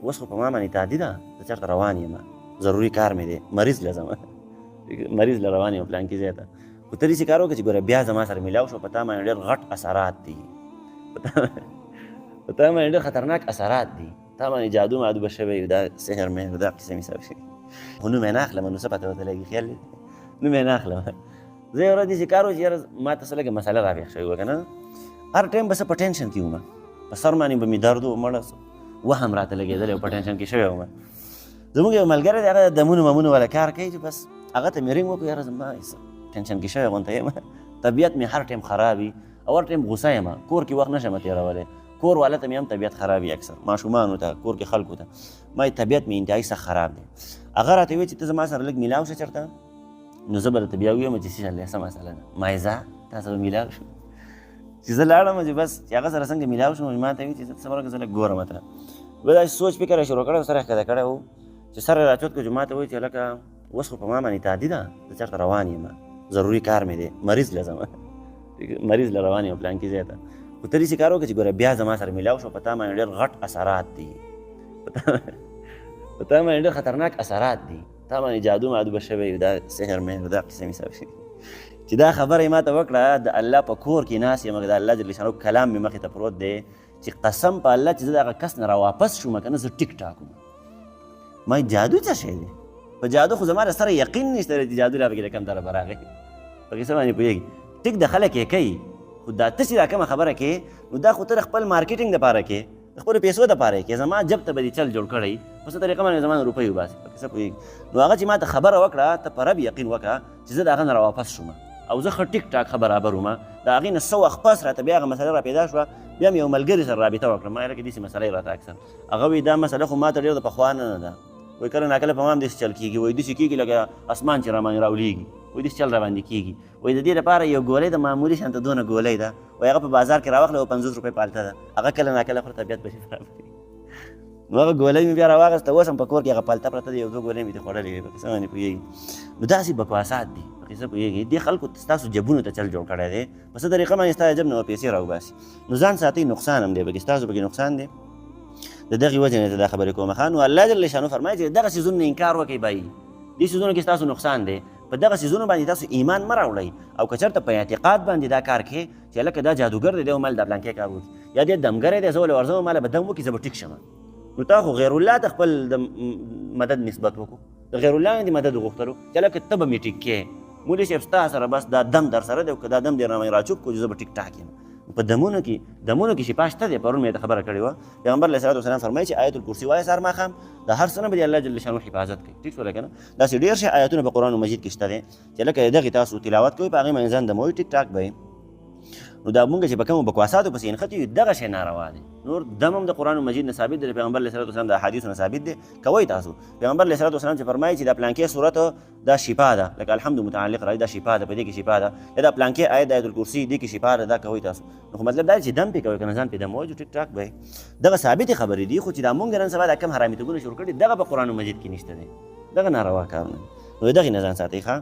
اوس خو په ما باندې تعدي ده، زه چېرته روان یم، ضروري کار مې دی، مریض له ځم مریض له روان یم پلانکي ځای ته. خو ته داسې کار وکړه چې ګوره بیا زما سره میلاو شو، په تا باندې ډېر غټ اثرات دي، په تا باندې ډېر خطرناک اثرات دي، تا باندې جادو مادو به شوی دا سحر مهر دا قصه مې سره شوي. خو نوم یې نه اخلم، نو څه پته ورته لګي، خیال نوم یې نه اخلم. زه یو ورځ داسې کار و چې یاره ما ته څه لږه مسله راپېښ شوې وه که نه، هر ټایم به څه په ټینشن کې وم، په سر باندې به مې درد و، مړه وهم راته لګېدلی و، په ټینشن کې شوی وم. زموږ یو ملګری دی، هغه دمونو ممونو والا کار کوي چې بس هغه ته مې رینګ وکړو، یاره زما ټینشن کې شوی غونته یم، طبیعت مې هر ټایم خراب وي او هر ټایم غوسه یم، کور کې وخت نشم تېرولی، کور والا ته مې هم طبیعت خراب وي، اکثر ماشومانو ته، کور کې خلکو ته ما طبیعت مې انتهایي سخت خراب دی. هغه راته وویل چې ته زما سره لږ میلاو شه چېرته، نو زه به درته بیا ویم چې څه مسله ده. ما یې ځه تا سره میلاو شو، چې زه لاړم چې بس چې هغه سره څنګه میلاو شوم، ما ته وایي چې زه څه ورکړه زه لږ ګورم ته. به داسې سوچ فکر یې شروع کړی و، سر یې ښکته کړی و چې سر یې راچوت کړو چې ما ته وایي چې هلکه اوس خو په ما باندې تعدي ده، زه چېرته روان یم، ضروري کار مې دی، مریض له ځم مریض له روان یم پلانکي ځای ته. خو ته داسې کار وکړه چې ګوره بیا زما سره میلاو شو، په تا باندې ډېر غټ اثرات دي، په تا باندې ډېر خطرناک اثرات دي، تا باندې جادو مادو به شوی دا سحر مهر دا قصه مې سره شوي. چې دا خبره یې ما ته وکړه، د الله په کور کې ناست یم، د الله جل شانو کلام مې مخې ته پروت دی، چې قسم په الله چې زه د هغه کس نه راواپس شوم که نه، زه ټیک ټاک وم. ما جادو څه شی دی؟ په جادو خو زما سره یقین نشته چې جادو را پکې د کوم طرفه راغی، په کیسه باندې پوهېږي. ټیک د خلک یې کوي، خو دا ته چې دا کومه خبره کوې، نو دا خو ته د خپل مارکیټینګ دپاره کوې، د خپلو پیسو دپاره یې کوې. زما جب ته به دې چل جوړ کړی، په څه طریقه باندې زما نه روپۍ وباسي، په کیسه پوهېږي. نو هغه چې ما ته خبره وکړه، ته په رب یقین وکړه چې زه د هغه نه راواپس شوم او زه ښه ټیک ټاک ښه برابر وم. د هغې نه څه وخت پس راته بیا هغه مسله را پیدا شوه، بیا مې یو ملګري سره رابطه وکړه، ما لکه داسې مسله یې راته اکثر هغه وایي دا مسله خو ما ته ډېر د پخوا نه ده، وایي کله ناکله په ما هم داسې چل کېږي، وایي داسې کېږي لکه اسمان چې را باندې راولېږي، وایي داسې چل را باندې کېږي، وایي د دې لپاره یو ګولۍ د معمولي شانته دونه ګولۍ ده، وایي هغه په بازار کې راواخله او 50 روپۍ پالته ده، هغه کله ناکله خو طبیعت بشي خراب کړي. نو هغه ګولۍ مې بیا راواخېسته، اوس هم په کور کې هغه پالته پرته ده، یو دوه ګولۍ مې ترې خوړلې وې، په کیسه باندې پوهېږي. نو داسې بکواسات دي، په کیسه پوهېږي. دې خلکو ستاسو جبونو ته چل جوړ کړی دی، په څه طریقه باندې ستا جب نه پیسې راوباسي. نو ځان ساتئ، نقصان هم دی پکې، ستاسو پکې نقصان دی. د دغې وجې نه ته دا خبرې کومه ښه. نو الله جل شانو فرمایي چې دغه څیزونو نه انکار وکړئ بایي، دې څیزونو کې ستاسو نقصان دی، په دغه څیزونو باندې تاسو ایمان مه راوړئ. او که چېرته په اعتقاد باندې دا کار کوې چې هلکه دا جادوګر دی، دی او مال دا پلانکی کار وکړي، یا دې دمګری دی، زه ولې ورځم ماله به دم وکړي زه به ټیک شم، نو تا خو غیر الله ته خپل د مدد نسبت وکړو، د غیر الله نه دې مدد وغوښتلو چې هلکه ته به مې ټیک کړې، مولوي صاحب ستا سره بس دا دم در سره دی، او که دا دم دې رامې راچوب کړو چې زه به ټیک ټاک یم. په دمونو کې شفا شته دی. پرون مې ته خبره کړې وه، پیغمبر علیه صلات وسلام فرمایي چې آیت الکرسي وایه سهار ماښام، د هر څه نه به دې الله جل شانو حفاظت کوي. ټیک شوله که نه؟ داسې ډېر شي آیتونه په قرآن مجید کې شته دی چې لکه دغې تاسو تلاوت کوئ، په هغې باندې ځان دموئ، ټیک ټاک به. نو دا مونږ چې په کومو بکواساتو پسې نښتي یو، دغه شی ناروا دی. نور دم هم د قرآن مجید نه ثابت دی، د پیغمبر علیه صلات وسلام د احادیثو نه ثابت دی، کوئ تاسو. پیغمبر علیه صلات وسلام چې فرمایي چې دا پلانکې صورت دا شفا ده، لکه الحمد متعلق راځي، دا شفا ده، په دې کې شفا ده، یا دا پلانکې آیت د آیت الکرسي دې کې شفا ده، دا کوئ تاسو. نو خو مطلب دا دی چې دم پې کوئ که نه ځان پې دم وایو، ټیک ټاک به. دغه ثابتې خبرې دي، خو چې دا مونږ نن سبا دا کم حرامیتوبونه شروع کړي، دغه په قرآن مجید کې نشته دی، دغه ناروا کارونه. نو دغې نه ځان ساتئ ښه.